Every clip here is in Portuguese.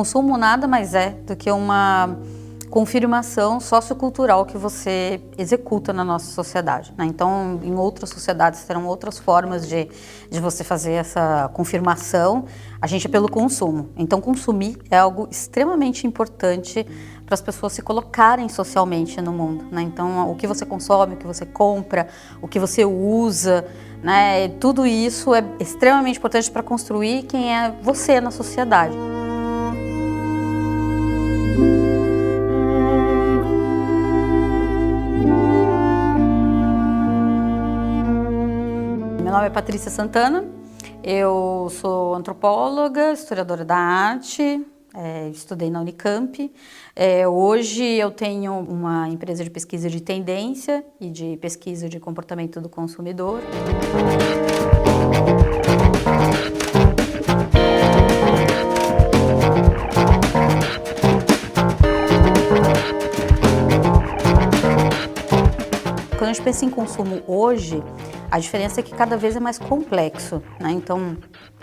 consumo nada mais é do que uma confirmação sociocultural que você executa na nossa sociedade, né? Então, em outras sociedades terão outras formas de você fazer essa confirmação. A gente é pelo consumo. Então, consumir é algo extremamente importante para as pessoas se colocarem socialmente no mundo, né? Então, o que você consome, o que você compra, o que você usa, né? Tudo isso é extremamente importante para construir quem é você na sociedade. Meu nome é Patrícia Santana, eu sou antropóloga, historiadora da arte, estudei na Unicamp. Hoje eu tenho uma empresa de pesquisa de tendência e de pesquisa de comportamento do consumidor. Quando a gente pensa em consumo hoje, a diferença é que cada vez é mais complexo, né? Então,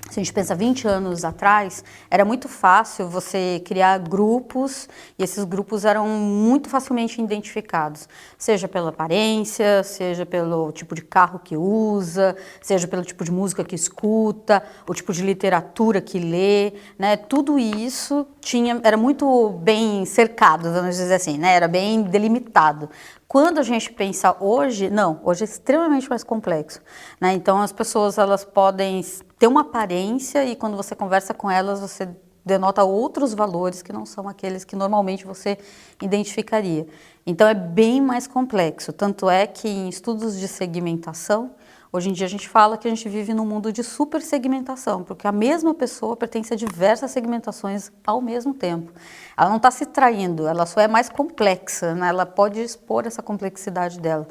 se a gente pensa 20 anos atrás, era muito fácil você criar grupos e esses grupos eram muito facilmente identificados, seja pela aparência, seja pelo tipo de carro que usa, seja pelo tipo de música que escuta, o tipo de literatura que lê, né? Tudo isso era muito bem cercado, vamos dizer assim, né? Era bem delimitado. Quando a gente pensa hoje, não, hoje é extremamente mais complexo, né? Então as pessoas elas podem ter uma aparência e quando você conversa com elas você denota outros valores que não são aqueles que normalmente você identificaria. Então é bem mais complexo, tanto é que em estudos de segmentação, hoje em dia a gente fala que a gente vive num mundo de supersegmentação, porque a mesma pessoa pertence a diversas segmentações ao mesmo tempo. Ela não está se traindo, ela só é mais complexa, né? Ela pode expor essa complexidade dela.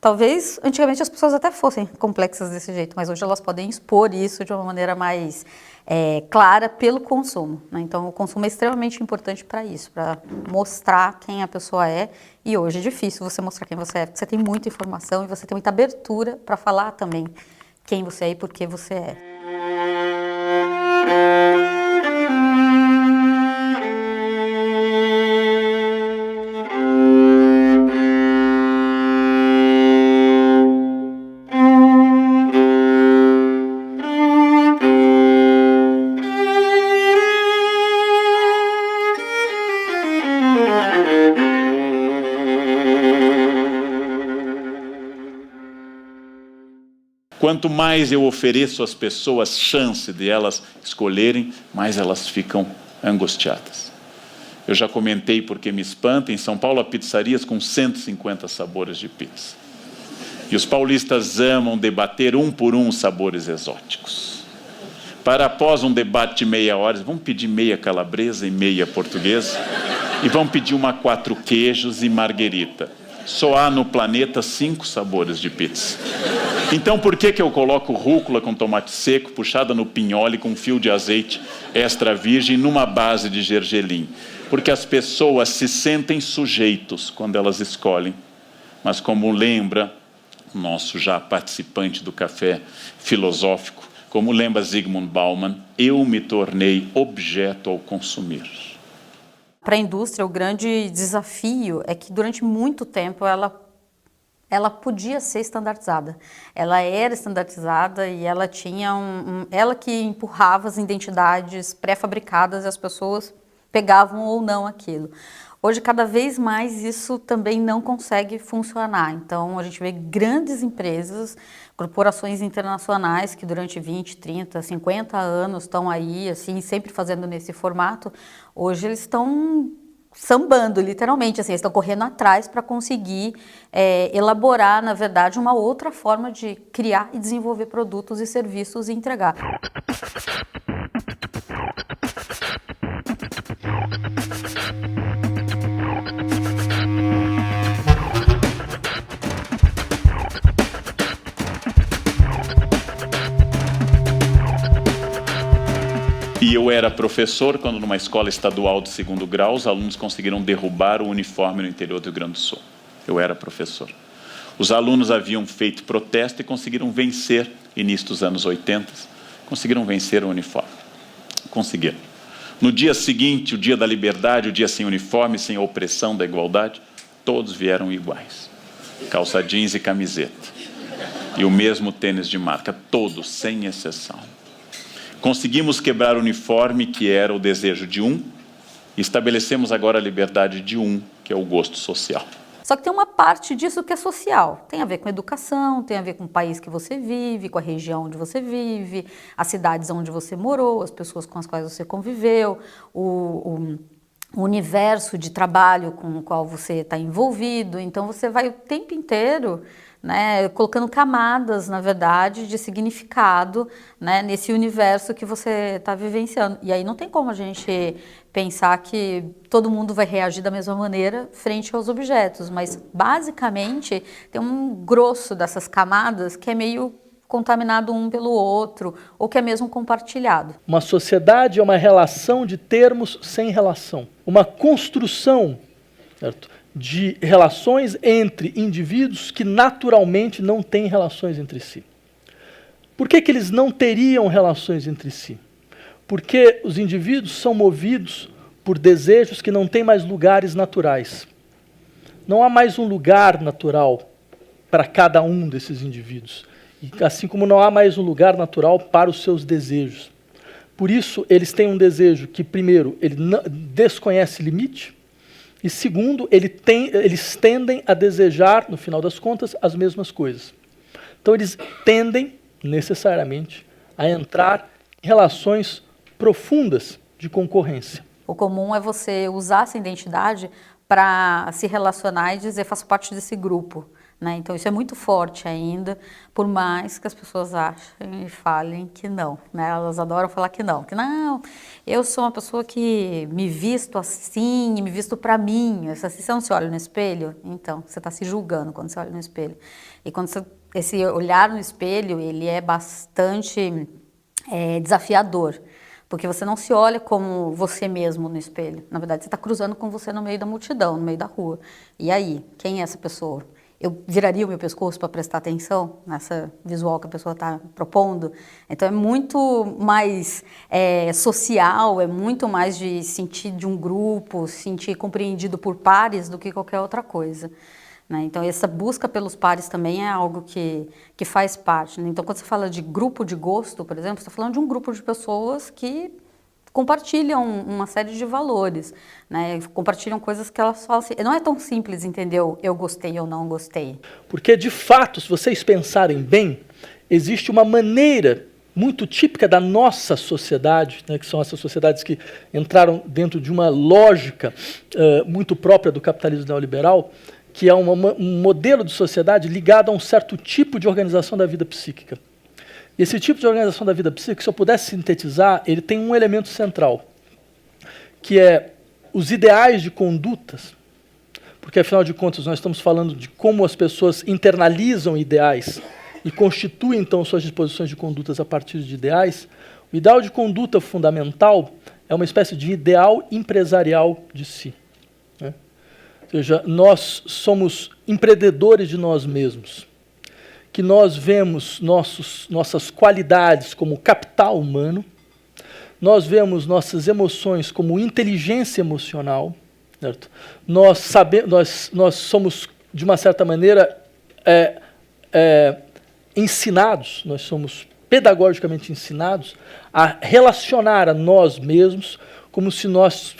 Talvez, antigamente, as pessoas até fossem complexas desse jeito, mas hoje elas podem expor isso de uma maneira mais clara pelo consumo, né? Então, o consumo é extremamente importante para isso, para mostrar quem a pessoa é. E hoje é difícil você mostrar quem você é, porque você tem muita informação e você tem muita abertura para falar também quem você é e por que você é. Quanto mais eu ofereço às pessoas chance de elas escolherem, mais elas ficam angustiadas. Eu já comentei porque me espanta, em São Paulo há pizzarias com 150 sabores de pizza. E os paulistas amam debater um por um os sabores exóticos. Para após um debate de meia hora, vamos pedir meia calabresa e meia portuguesa, e vamos pedir uma 4 queijos e marguerita. Só há no planeta 5 sabores de pizza. Então, por que eu coloco rúcula com tomate seco, puxada no pinhole com um fio de azeite extra virgem numa base de gergelim? Porque as pessoas se sentem sujeitos quando elas escolhem. Mas como lembra o nosso já participante do café filosófico, como lembra Zygmunt Bauman, eu me tornei objeto ao consumir. Para a indústria, o grande desafio é que durante muito tempo ela podia ser estandardizada. Ela era estandardizada e ela tinha ela que empurrava as identidades pré-fabricadas e as pessoas pegavam ou não aquilo. Hoje, cada vez mais, isso também não consegue funcionar. Então, a gente vê grandes empresas, corporações internacionais que durante 20, 30, 50 anos estão aí, assim, sempre fazendo nesse formato. Hoje, eles estão sambando, literalmente, assim, eles estão correndo atrás para conseguir elaborar, na verdade, uma outra forma de criar e desenvolver produtos e serviços e entregar. E eu era professor quando numa escola estadual de 2º grau os alunos conseguiram derrubar o uniforme no interior do Rio Grande do Sul. Eu era professor. Os alunos haviam feito protesto e conseguiram vencer, início dos anos 80, conseguiram vencer o uniforme. Conseguiram. No dia seguinte, o dia da liberdade, o dia sem uniforme, sem opressão da igualdade, todos vieram iguais. Calça jeans e camiseta. E o mesmo tênis de marca, todos, sem exceção. Conseguimos quebrar o uniforme, que era o desejo de um, e estabelecemos agora a liberdade de um, que é o gosto social. Só que tem uma parte disso que é social. Tem a ver com educação, tem a ver com o país que você vive, com a região onde você vive, as cidades onde você morou, as pessoas com as quais você conviveu, o universo de trabalho com o qual você está envolvido. Então você vai o tempo inteiro, né, colocando camadas, na verdade, de significado, né, nesse universo que você está vivenciando. E aí não tem como a gente pensar que todo mundo vai reagir da mesma maneira frente aos objetos, mas basicamente tem um grosso dessas camadas que é meio contaminado um pelo outro, ou que é mesmo compartilhado. Uma sociedade é uma relação de termos sem relação. Uma construção, certo, de relações entre indivíduos que naturalmente não têm relações entre si. Por que eles não teriam relações entre si? Porque os indivíduos são movidos por desejos que não têm mais lugares naturais. Não há mais um lugar natural para cada um desses indivíduos. Assim como não há mais um lugar natural para os seus desejos. Por isso, eles têm um desejo que, primeiro, ele desconhece limite, e segundo, eles tendem a desejar, no final das contas, as mesmas coisas. Então, eles tendem, necessariamente, a entrar em relações profundas de concorrência. O comum é você usar essa identidade para se relacionar e dizer, faço parte desse grupo. Né? Então isso é muito forte ainda, por mais que as pessoas achem e falem que não, né? Elas adoram falar que não, eu sou uma pessoa que me visto assim, me visto para mim. Você não se olha no espelho? Então, você está se julgando quando você olha no espelho. E quando esse olhar no espelho, ele é bastante desafiador, porque você não se olha como você mesmo no espelho. Na verdade, você está cruzando com você no meio da multidão, no meio da rua. E aí, quem é essa pessoa? Eu viraria o meu pescoço para prestar atenção nessa visual que a pessoa está propondo. Então é muito mais social, é muito mais de sentir de um grupo, sentir compreendido por pares do que qualquer outra coisa. Né? Então essa busca pelos pares também é algo que faz parte. Né? Então quando você fala de grupo de gosto, por exemplo, você está falando de um grupo de pessoas que compartilham uma série de valores, né? Compartilham coisas que elas falam assim, não é tão simples entender eu gostei ou não gostei. Porque, de fato, se vocês pensarem bem, existe uma maneira muito típica da nossa sociedade, né, que são essas sociedades que entraram dentro de uma lógica muito própria do capitalismo neoliberal, que é um modelo de sociedade ligado a um certo tipo de organização da vida psíquica. E esse tipo de organização da vida psíquica, se eu pudesse sintetizar, ele tem um elemento central, que é os ideais de condutas, porque, afinal de contas, nós estamos falando de como as pessoas internalizam ideais e constituem, então, suas disposições de condutas a partir de ideais. O ideal de conduta fundamental é uma espécie de ideal empresarial de si. Né? Ou seja, nós somos empreendedores de nós mesmos, que nós vemos nossas qualidades como capital humano, nós vemos nossas emoções como inteligência emocional, certo? Nós somos, de uma certa maneira, ensinados, nós somos pedagogicamente ensinados a relacionar a nós mesmos como se nós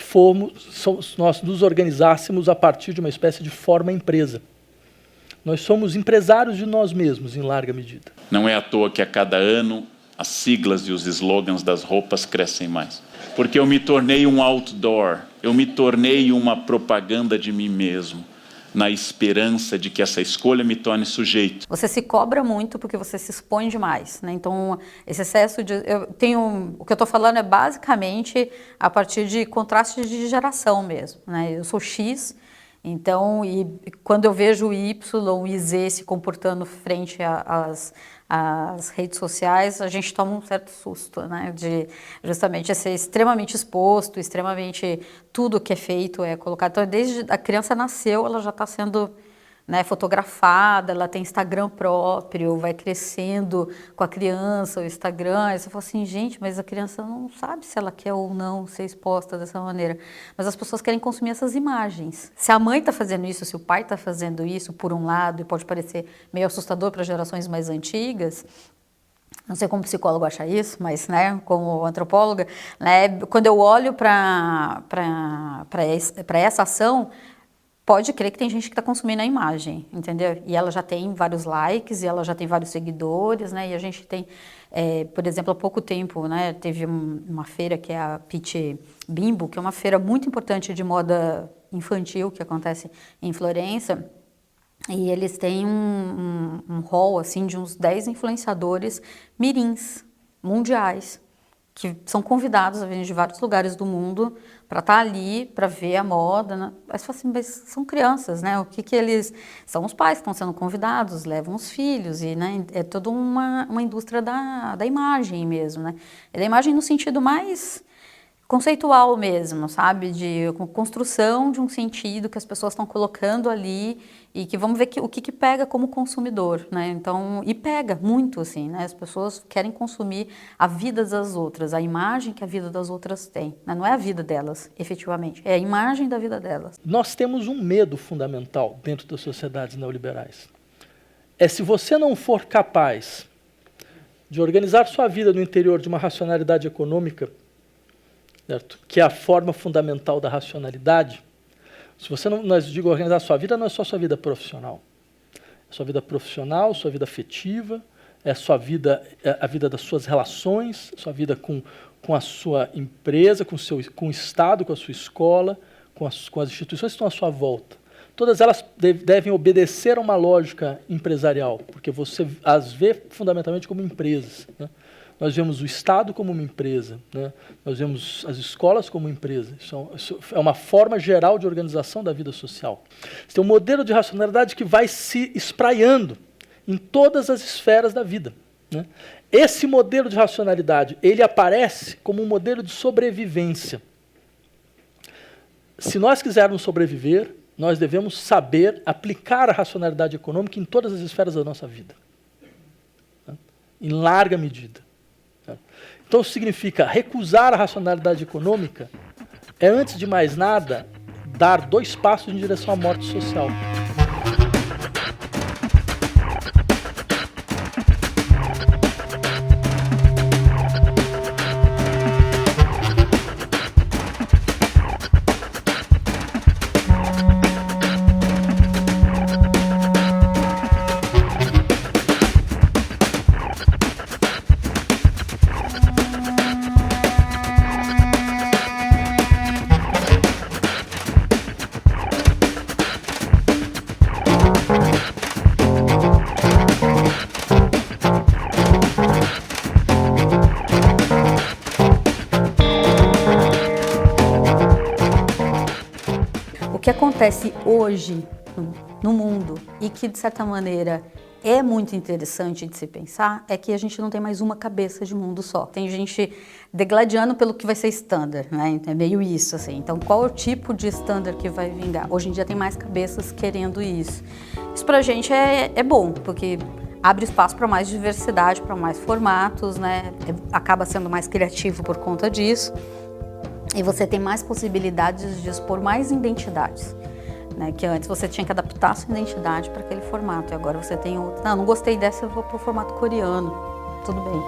nos organizássemos a partir de uma espécie de forma-empresa. Nós somos empresários de nós mesmos, em larga medida. Não é à toa que a cada ano as siglas e os slogans das roupas crescem mais. Porque eu me tornei um outdoor, eu me tornei uma propaganda de mim mesmo, na esperança de que essa escolha me torne sujeito. Você se cobra muito porque você se expõe demais, né? Então, esse excesso de... o que eu estou falando é basicamente a partir de contrastes de geração mesmo, né? Eu sou X, então, e quando eu vejo o Y e Z se comportando frente às redes sociais, a gente toma um certo susto, né? De justamente ser extremamente exposto, extremamente tudo que é feito é colocado. Então, desde a criança nasceu, ela já está sendo né, fotografada, ela tem Instagram próprio, vai crescendo com a criança, o Instagram, aí você fala assim, gente, mas a criança não sabe se ela quer ou não ser exposta dessa maneira, mas as pessoas querem consumir essas imagens. Se a mãe está fazendo isso, se o pai está fazendo isso, por um lado, e pode parecer meio assustador para gerações mais antigas, não sei como psicólogo acha isso, mas, né, como antropóloga, né, quando eu olho para essa ação, pode crer que tem gente que está consumindo a imagem, entendeu? E ela já tem vários likes, e ela já tem vários seguidores, né? E a gente tem, por exemplo, há pouco tempo, né, teve uma feira que é a Pitti Bimbo, que é uma feira muito importante de moda infantil que acontece em Florença. E eles têm um hall assim, de uns 10 influenciadores mirins mundiais, que são convidados a vir de vários lugares do mundo para estar ali, para ver a moda, né? Mas, assim, mas são crianças, né? O que eles... São os pais que estão sendo convidados, levam os filhos, e, né, é toda uma indústria da imagem mesmo, né? É da imagem no sentido mais conceitual mesmo, sabe? De construção de um sentido que as pessoas estão colocando ali e que vamos ver o que pega como consumidor, né? Então, e pega muito, assim, né? As pessoas querem consumir a vida das outras, a imagem que a vida das outras tem, né? Não é a vida delas, efetivamente, é a imagem da vida delas. Nós temos um medo fundamental dentro das sociedades neoliberais. É se você não for capaz de organizar sua vida no interior de uma racionalidade econômica, certo? Que é a forma fundamental da racionalidade. Se você não, nós digo organizar sua vida, não é só sua vida profissional. É sua vida profissional, sua vida afetiva, é sua vida, a vida das suas relações, sua vida com a sua empresa, com o Estado, com a sua escola, com as instituições que estão à sua volta. Todas elas devem obedecer a uma lógica empresarial, porque você as vê fundamentalmente como empresas, né? Nós vemos o Estado como uma empresa, né? Nós vemos as escolas como empresa. Isso é uma forma geral de organização da vida social. Você tem um modelo de racionalidade que vai se espraiando em todas as esferas da vida, né? Esse modelo de racionalidade, ele aparece como um modelo de sobrevivência. Se nós quisermos sobreviver, nós devemos saber aplicar a racionalidade econômica em todas as esferas da nossa vida, né? Em larga medida. Então, significa recusar a racionalidade econômica é, antes de mais nada, dar 2 passos em direção à morte social. O que acontece hoje no mundo e que, de certa maneira, é muito interessante de se pensar é que a gente não tem mais uma cabeça de mundo só. Tem gente degladiando pelo que vai ser standard, né? É meio isso, assim. Então, qual é o tipo de standard que vai vingar? Hoje em dia tem mais cabeças querendo isso. Isso pra gente é bom, porque abre espaço para mais diversidade, para mais formatos, né? Acaba sendo mais criativo por conta disso. E você tem mais possibilidades de expor mais identidades, né? Que antes você tinha que adaptar a sua identidade para aquele formato, e agora você tem outro. Não gostei dessa, eu vou para o formato coreano. Tudo bem.